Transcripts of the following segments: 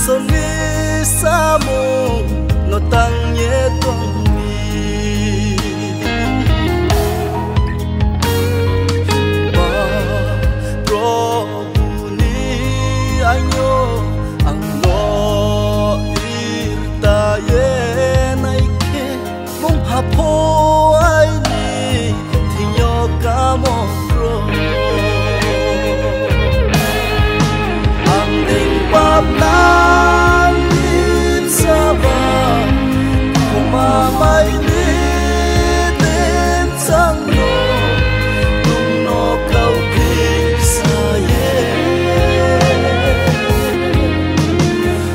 Soni samo no tang ye tong mi ba pro ni anyo ang lo irta ye nai ke mong hapo ai ni thiyo ka mo pro ang ding pap na mai đi đến sang nô tung nó câu kinh xa ye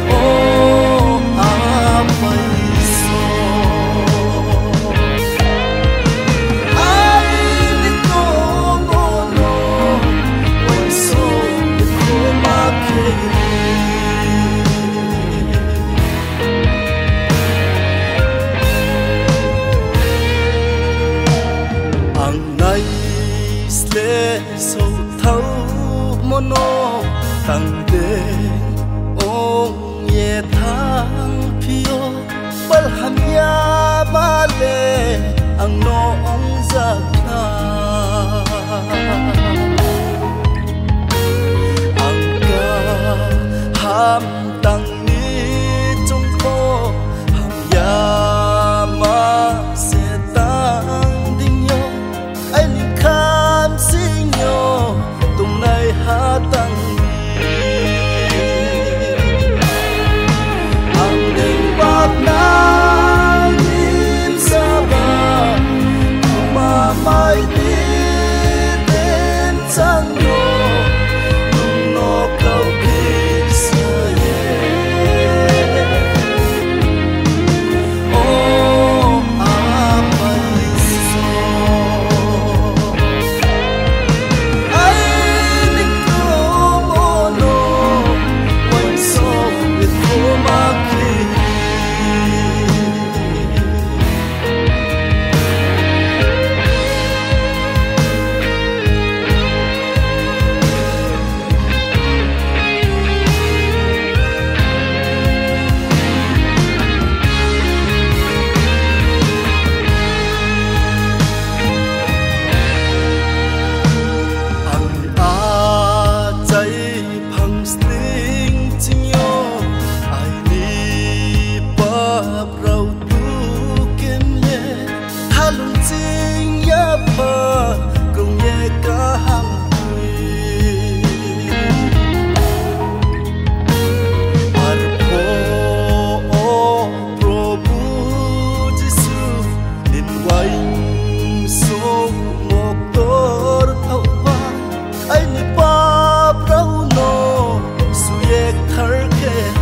ô mai so ai đi cô ngô nô quay so cô ma kê so thâu mono tăng đến ông ye thang phiêu bal ham ya ba le ang no ông ra kha ang ca ham tăng ni trong phố ham ya ma se tăng ding yo ai li kham sinh yo tung nay ha tăng ang ding bạc na nim sa ba ma mai đi đến sang yo tung nó câu kinh sa ye oh mai so thar ke